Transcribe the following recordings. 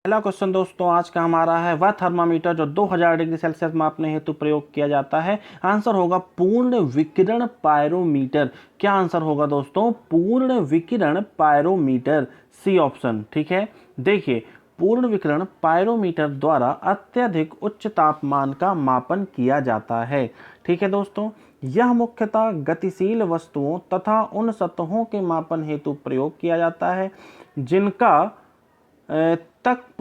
पहला क्वेश्चन दोस्तों आज का हमारा है, वह थर्मामीटर जो 2000 डिग्री सेल्सियस मापने हेतु प्रयोग किया जाता है। आंसर होगा पूर्ण विकिरण पायरोमीटर। क्या आंसर होगा दोस्तों? पूर्ण विकिरण पायरोमीटर, सी ऑप्शन। ठीक है, देखिए पूर्ण विकिरण पायरोमीटर द्वारा अत्यधिक उच्च तापमान का मापन किया जाता है। ठीक है दोस्तों, यह मुख्यतः गतिशील वस्तुओं तथा उन सतहों के मापन हेतु प्रयोग किया जाता है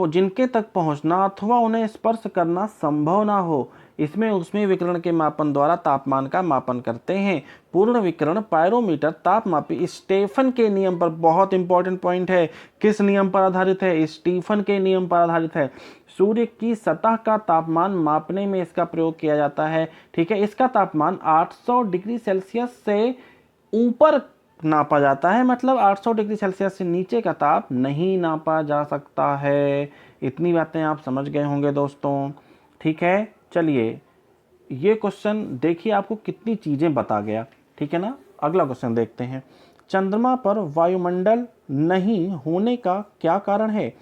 जिनके तक पहुंचना अथवा उन्हें स्पर्श करना संभव ना हो। इसमें उसमें विकिरण के मापन द्वारा तापमान का मापन करते हैं। पूर्ण विकिरण पायरोमीटर तापमापी स्टेफन के नियम पर, बहुत इंपॉर्टेंट पॉइंट है, किस नियम पर आधारित है? स्टीफन के नियम पर आधारित है। सूर्य की सतह का तापमान मापने में इसका प्रयोग किया जाता है। ठीक है, इसका तापमान 800 डिग्री सेल्सियस से ऊपर नापा जाता है, मतलब 800 डिग्री सेल्सियस से नीचे का ताप नहीं नापा जा सकता है। इतनी बातें आप समझ गए होंगे दोस्तों। ठीक है, चलिए ये क्वेश्चन देखिए आपको कितनी चीजें बता गया। ठीक है ना, अगला क्वेश्चन देखते हैं। चंद्रमा पर वायुमंडल नहीं होने का क्या कारण है?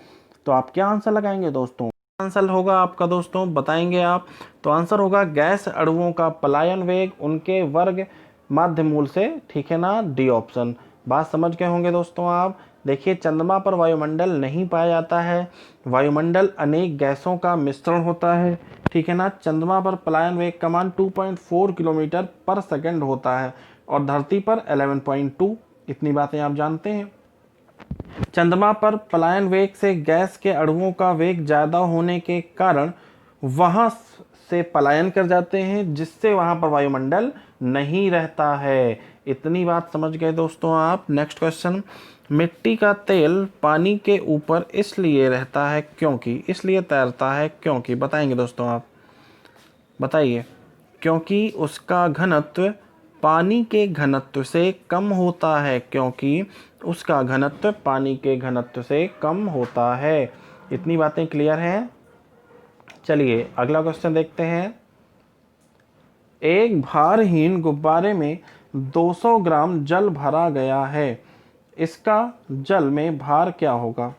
तो आप क्या आंसर लगाएंगे दोस्तों? आंसर होगा आपका दोस्तों, बताएंगे आप। तो आंसर होगा गैस अणुओं का पलायन वेग उनके वर्ग माध्य मूल से। ठीक है ना, डी ऑप्शन। बात समझ गए होंगे दोस्तों आप। देखिए चंद्रमा पर वायुमंडल नहीं पाया जाता है। वायुमंडल अनेक गैसों का मिश्रण होता है। ठीक है ना, चंद्रमा पर पलायन वेग का मान 2.4 किलोमीटर पर सेकंड होता है और धरती पर 11.2। इतनी बातें आप जानते हैं। चंद्रमा पर पलायन वेग से गैस के अणुओं का वेग ज्यादा होने के कारण वहां से पलायन कर जाते हैं, जिससे वहां पर वायुमंडल नहीं रहता है। इतनी बात समझ गए दोस्तों आप। नेक्स्ट क्वेश्चन, मिट्टी का तेल पानी के ऊपर इसलिए रहता है क्योंकि, इसलिए तैरता है क्योंकि, बताएंगे दोस्तों आप, बताइए। क्योंकि उसका घनत्व पानी के घनत्व से कम होता है, क्योंकि उसका घनत्व पानी के घनत्व से कम होता है। इतनी बातें क्लियर हैं। चलिए अगला क्वेश्चन देखते हैं। एक भारहीन गुब्बारे में 200 ग्राम जल भरा गया है, इसका जल में भार क्या होगा?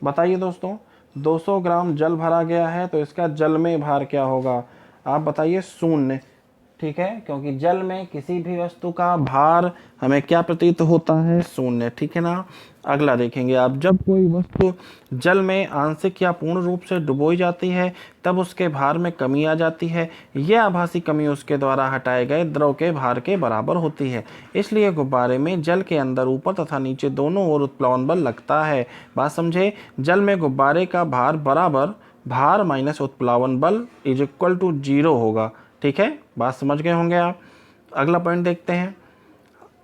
बताइए दोस्तों, 200 ग्राम जल भरा गया है तो इसका जल में भार क्या होगा? आप बताइए, शून्य। ठीक है, क्योंकि जल में किसी भी वस्तु का भार हमें क्या प्रतीत होता है? शून्य। ठीक है ना, अगला देखेंगे आप। जब कोई वस्तु जल में आंशिक या पूर्ण रूप से डुबोई जाती है तब उसके भार में कमी आ जाती है। यह आभासी कमी उसके द्वारा हटाए गए द्रव के भार के बराबर होती है। इसलिए गुब्बारे में जल के अंदर ऊपर तथा नीचे दोनों ओर उत्प्लवन बल लगता है। बात समझे, जल में गुब्बारे का भार बराबर भार माइनस उत्प्लावन बल इज इक्वल टू 0 होगा। ठीक है, बात समझ गए होंगे आप। अगला पॉइंट देखते हैं।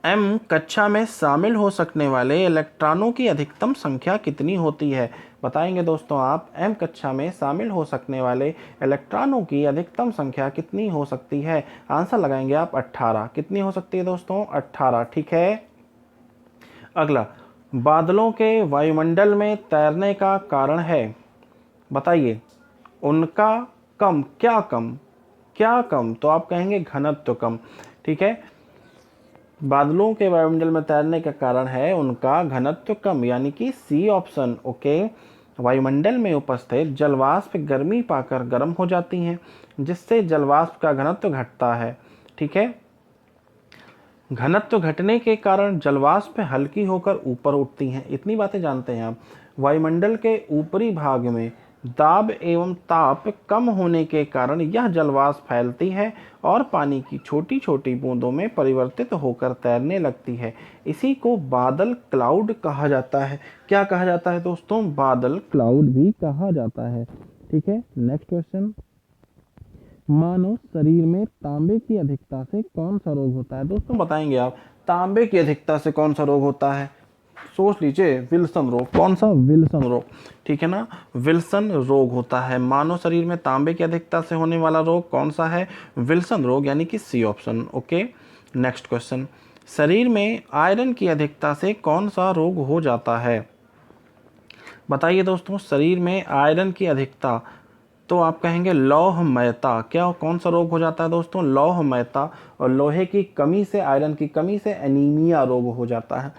एम कक्षा में शामिल हो सकने वाले इलेक्ट्रॉनों की अधिकतम संख्या कितनी होती है? बताएंगे दोस्तों आप। एम कक्षा में शामिल हो सकने वाले इलेक्ट्रॉनों की अधिकतम संख्या कितनी हो सकती है? आंसर लगाएंगे आप 18। कितनी हो सकती है दोस्तों? 18। ठीक है, अगला, बादलों के वायुमंडल में तैरने का कारण है, बताइए। उनका कम, क्या कम, क्या कम? तो आप कहेंगे घनत्व कम। ठीक है, बादलों के वायुमंडल में तैरने का कारण है उनका घनत्व कम, यानी कि सी ऑप्शन। ओके, वायुमंडल में उपस्थित जलवाष्प गर्मी पाकर गर्म हो जाती हैं, जिससे जलवाष्प का घनत्व घटता है। ठीक है, घनत्व घटने के कारण जलवाष्प हल्की होकर ऊपर उठती हैं। इतनी बातें जानते हैं आप। वायुमंडल के ऊपरी भाग में दाब एवं ताप कम होने के कारण यह जलवाष्प फैलती है और पानी की छोटी छोटी बूंदों में परिवर्तित होकर तैरने लगती है। इसी को बादल क्लाउड कहा जाता है। क्या कहा जाता है दोस्तों? बादल क्लाउड भी कहा जाता है। ठीक है, नेक्स्ट क्वेश्चन। मानव शरीर में तांबे की अधिकता से कौन सा रोग होता है? दोस्तों बताएंगे आप, तांबे की अधिकता से कौन सा रोग होता है? सोच लीजिए, विल्सन रोग। कौन सा? विल्सन रोग। ठीक है ना, विल्सन रोग होता है। मानव शरीर में तांबे की अधिकता से होने वाला रोग कौन सा है? विल्सन रोग, यानी कि C option. Okay, next question. शरीर में आयरन की अधिकता से कौन सा रोग हो जाता है? बताइए दोस्तों, शरीर में आयरन की अधिकता, तो आप कहेंगे लौहमयता। क्या, कौन सा रोग हो जाता है दोस्तों? लौहमयता। और लोहे की कमी से, आयरन की कमी से एनीमिया रोग हो जाता है।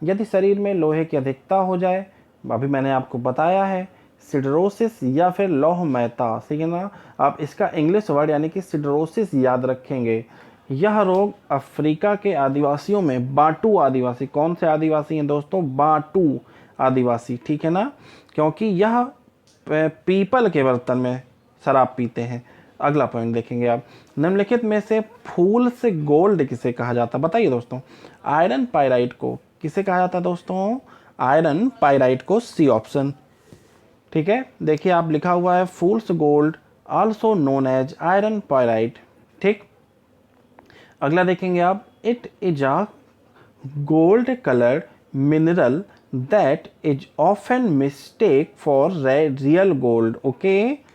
यदि शरीर में लोहे की अधिकता हो जाए, अभी मैंने आपको बताया है सिडरोसिस या फिर लौह मेहता, ठीक है ना। आप इसका इंग्लिश वर्ड यानी कि सिडरोसिस याद रखेंगे। यह रोग अफ्रीका के आदिवासियों में, बाटू आदिवासी, कौन से आदिवासी हैं दोस्तों, बाटू आदिवासी, ठीक है ना, क्योंकि यह पीपल के बर्तन में शराब पीते हैं। अगला पॉइंट देखेंगे आप, निम्नलिखित में से फूल से गोल्ड किसे कहा जाता है, बताइए दोस्तों। आयरन पाइराइट को किसे कहा जाता है दोस्तों, आयरन पाइराइट को, सी ऑप्शन, ठीक है। देखिए आप लिखा हुआ है fool's gold also known as iron pyrite, ठीक। अगला देखेंगे आप, it is a gold coloured mineral that is often mistake for real gold, okay.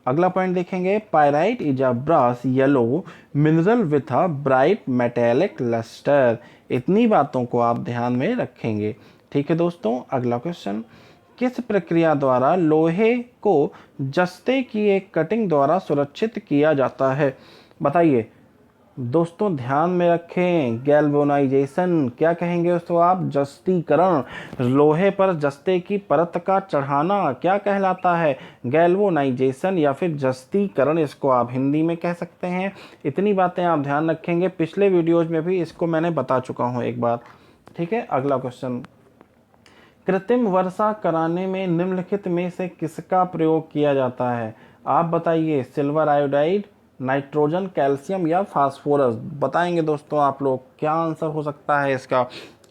अगला पॉइंट देखेंगे, pyrite is a brassy yellow mineral with a bright metallic lustre. इतनी बातों को आप ध्यान में रखेंगे, ठीक है दोस्तों। अगला क्वेश्चन, किस प्रक्रिया द्वारा लोहे को जस्ते की एक कटिंग द्वारा सुरक्षित किया जाता है, बताइए दोस्तों, ध्यान में रखें। गैल्वेनाइजेशन, क्या कहेंगे उसको आप, जस्तीकरण। लोहे पर जस्ते की परत का चढ़ाना क्या कहलाता है, गैल्वेनाइजेशन या फिर जस्तीकरण, इसको आप हिंदी में कह सकते हैं। इतनी बातें आप ध्यान रखेंगे, पिछले वीडियोज में भी इसको मैंने बता चुका हूँ एक बार, ठीक है। अगला क्वेश्चन, कृत्रिम वर्षा कराने में निम्नलिखित में से किसका प्रयोग किया जाता है, आप बताइए। सिल्वर आयोडाइड, नाइट्रोजन, कैल्शियम या फास्फोरस, बताएंगे दोस्तों आप लोग, क्या आंसर हो सकता है इसका।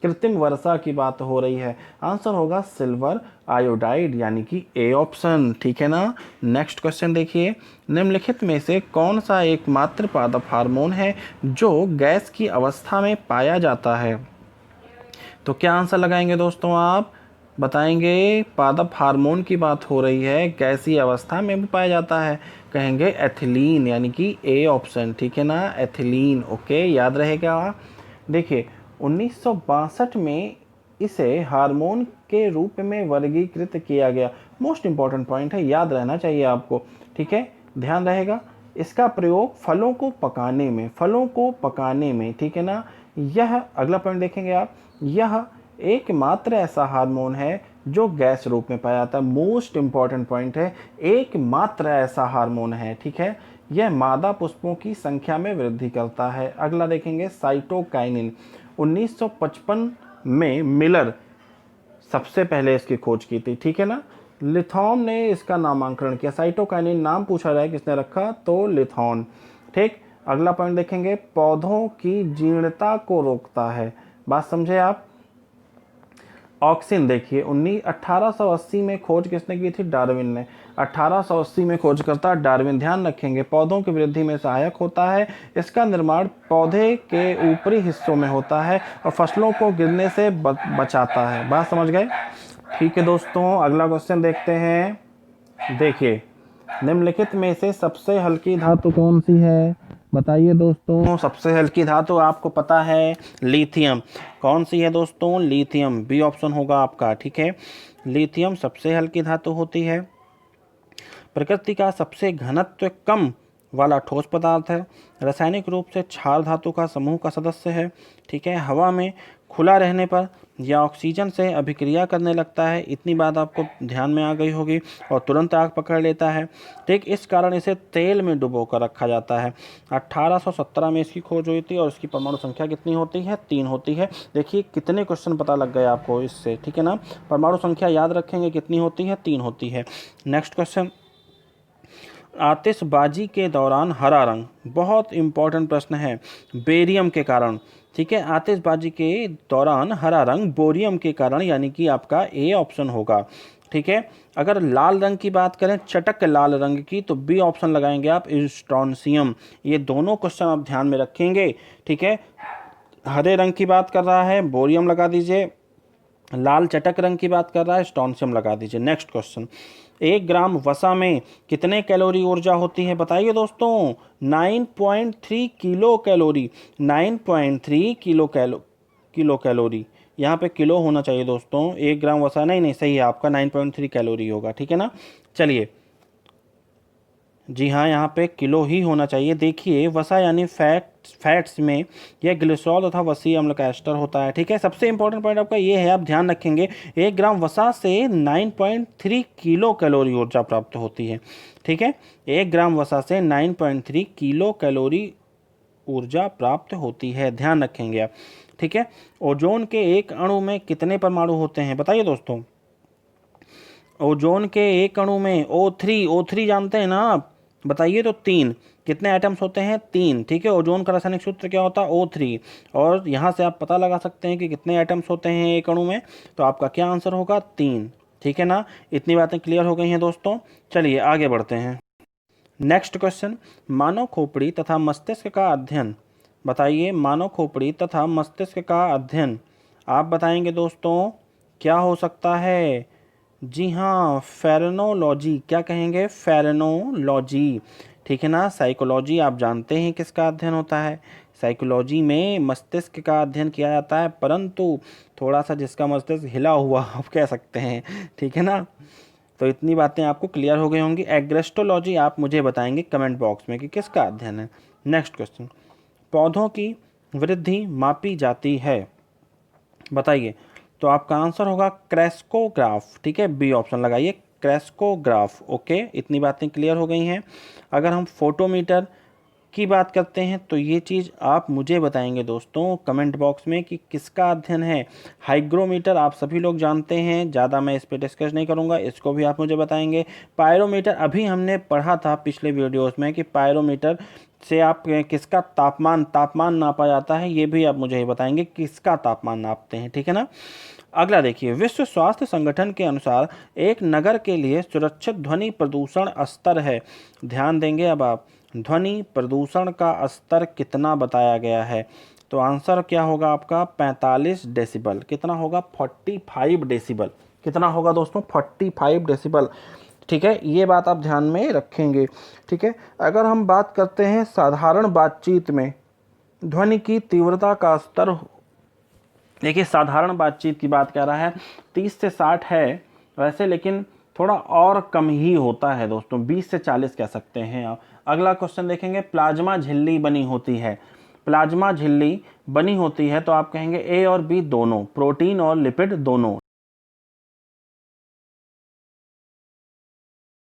कृत्रिम वर्षा की बात हो रही है, आंसर होगा सिल्वर आयोडाइड यानी कि ए ऑप्शन, ठीक है ना। नेक्स्ट क्वेश्चन देखिए, निम्नलिखित में से कौन सा एकमात्र पादप हार्मोन है जो गैस की अवस्था में पाया जाता है, तो क्या आंसर लगाएंगे दोस्तों आप, बताएंगे। पादप हार्मोन की बात हो रही है, गैसीय अवस्था में भी पाया जाता है, कहेंगे एथिलीन यानी कि ए ऑप्शन, ठीक है ना, एथिलीन, ओके, याद रहेगा। देखिए 1962 में इसे हार्मोन के रूप में वर्गीकृत किया गया, मोस्ट इंपॉर्टेंट पॉइंट है, याद रहना चाहिए आपको, ठीक है, ध्यान रहेगा। इसका प्रयोग फलों को पकाने में, फलों को पकाने में, ठीक है ना। यह अगला पॉइंट देखेंगे आप, यह एकमात्र ऐसा हार्मोन है जो गैस रूप में पाया जाता है, मोस्ट इंपॉर्टेंट पॉइंट है, एकमात्र ऐसा हार्मोन है, ठीक है। यह मादा पुष्पों की संख्या में वृद्धि करता है। अगला देखेंगे, साइटोकाइनिन, 1955 में मिलर सबसे पहले इसकी खोज की थी, ठीक है ना। लिथॉन ने इसका नामांकन किया, साइटोकाइनिन नाम पूछा जाए किसने रखा, तो लिथॉन, ठीक। अगला पॉइंट देखेंगे, पौधों की जीर्णता को रोकता है, बात समझे आप। ऑक्सिन देखिए 1880 में खोज किसने की थी, डार्विन ने, 1880 में खोज करता डार्विन, ध्यान रखेंगे। पौधों की वृद्धि में सहायक होता है, इसका निर्माण पौधे के ऊपरी हिस्सों में होता है और फसलों को गिरने से बचाता है, बात समझ गए, ठीक है दोस्तों। अगला क्वेश्चन देखते हैं, देखिए निम्नलिखित में से सबसे हल्की धातु कौन सी है, बताइए दोस्तों। सबसे हल्की धातु आपको पता है, लिथियम, कौन सी है दोस्तों, लिथियम, बी ऑप्शन होगा आपका, ठीक है। लिथियम सबसे हल्की धातु होती है। प्रकृति का सबसे घनत्व कम वाला ठोस पदार्थ है, रासायनिक रूप से क्षार धातु का समूह का सदस्य है, ठीक है। हवा में खुला रहने पर यह ऑक्सीजन से अभिक्रिया करने लगता है, इतनी बात आपको ध्यान में आ गई होगी, और तुरंत आग पकड़ लेता है, ठीक। इस कारण इसे तेल में डुबो कर रखा जाता है। 1817 में इसकी खोज हुई थी और इसकी परमाणु संख्या कितनी होती है, 3 होती है। देखिए कितने क्वेश्चन पता लग गए आपको इससे, ठीक है ना। परमाणु संख्या याद रखेंगे, कितनी होती है, 3 होती है। नेक्स्ट क्वेश्चन, आतिशबाजी के दौरान हरा रंग, बहुत इंपॉर्टेंट प्रश्न है, बेरियम के कारण, ठीक है। आतिशबाजी के दौरान हरा रंग बोरियम के कारण, यानी कि आपका ए ऑप्शन होगा, ठीक है। अगर लाल रंग की बात करें, चटक लाल रंग की, तो बी ऑप्शन लगाएंगे आप, स्ट्रोंसियम। ये दोनों क्वेश्चन आप ध्यान में रखेंगे, ठीक है। हरे रंग की बात कर रहा है, बोरियम लगा दीजिए, लाल चटक रंग की बात कर रहा है, स्ट्रोंसियम लगा दीजिए। नेक्स्ट क्वेश्चन, 1 ग्राम वसा में कितने कैलोरी ऊर्जा होती है, बताइए दोस्तों। 9.3 किलो कैलोरी, 9.3 किलो कैलोरी, यहाँ पे किलो होना चाहिए दोस्तों, 1 ग्राम वसा नहीं, सही है आपका, 9.3 कैलोरी होगा, ठीक है ना। चलिए जी हाँ, यहाँ पे किलो ही होना चाहिए। देखिए वसा यानी फैट्स में यह ग्लिसरॉल तथा वसीय अम्ल का एस्टर होता है। ठीक है, सबसे इंपॉर्टेंट पॉइंट आपका ये है, आप ध्यान रखेंगे 1 ग्राम वसा से 9.3 किलो कैलोरी ऊर्जा प्राप्त होती है। ठीक है, 1 ग्राम वसा से 9.3 किलो कैलोरी ऊर्जा प्राप्त होती है, ध्यान रखेंगे आप। ठीक है, ओजोन के एक अणु में कितने परमाणु होते हैं बताइए दोस्तों। ओजोन के एक अणु में O3 जानते हैं ना आप, बताइए तो 3, कितने एटम्स होते हैं 3। ठीक है, ओजोन का रासायनिक सूत्र क्या होता है O3, और यहाँ से आप पता लगा सकते हैं कि कितने एटम्स होते हैं एक अणु में, तो आपका क्या आंसर होगा 3। ठीक है ना, इतनी बातें क्लियर हो गई हैं दोस्तों। चलिए आगे बढ़ते हैं। नेक्स्ट क्वेश्चन, मानव खोपड़ी तथा मस्तिष्क का अध्ययन बताइए। मानव खोपड़ी तथा मस्तिष्क का अध्ययन आप बताएंगे दोस्तों क्या हो सकता है। जी हाँ, फेरेनोलॉजी। क्या कहेंगे, फेरेनोलॉजी। ठीक है ना, साइकोलॉजी आप जानते हैं किसका अध्ययन होता है, साइकोलॉजी में मस्तिष्क का अध्ययन किया जाता है, परंतु थोड़ा सा जिसका मस्तिष्क हिला हुआ आप कह सकते हैं। ठीक है ना, तो इतनी बातें आपको क्लियर हो गई होंगी। एग्रेस्टोलॉजी आप मुझे बताएंगे कमेंट बॉक्स में कि किसका अध्ययन है। नेक्स्ट क्वेश्चन, पौधों की वृद्धि मापी जाती है बताइए। तो आपका आंसर होगा क्रेस्कोग्राफ। ठीक है, बी ऑप्शन लगाइए, क्रेस्कोग्राफ। ओके, इतनी बातें क्लियर हो गई हैं। अगर हम फोटोमीटर की बात करते हैं तो ये चीज़ आप मुझे बताएंगे दोस्तों कमेंट बॉक्स में कि किसका अध्ययन है। हाइग्रोमीटर आप सभी लोग जानते हैं, ज़्यादा मैं इस पर डिस्कस नहीं करूँगा, इसको भी आप मुझे बताएंगे। पायरोमीटर अभी हमने पढ़ा था पिछले वीडियोस में कि पायरोमीटर से आप किसका तापमान नापा जाता है, ये भी आप मुझे ही बताएंगे किसका तापमान नापते हैं। ठीक है ना, अगला देखिए, विश्व स्वास्थ्य संगठन के अनुसार एक नगर के लिए सुरक्षित ध्वनि प्रदूषण स्तर है। ध्यान देंगे अब आप, ध्वनि प्रदूषण का स्तर कितना बताया गया है। तो आंसर क्या होगा आपका 45 डेसिबल। कितना होगा 45 डेसिबल। कितना होगा दोस्तों 45 डेसिबल। ठीक है, ये बात आप ध्यान में रखेंगे। ठीक है, अगर हम बात करते हैं साधारण बातचीत में ध्वनि की तीव्रता का स्तर, देखिए साधारण बातचीत की बात कर रहा है 30 से 60 है वैसे, लेकिन थोड़ा और कम ही होता है दोस्तों, 20 से 40 कह सकते हैं आप। अगला क्वेश्चन देखेंगे, प्लाज्मा झिल्ली बनी होती है। प्लाज्मा झिल्ली बनी होती है तो आप कहेंगे ए और बी दोनों, प्रोटीन और लिपिड दोनों।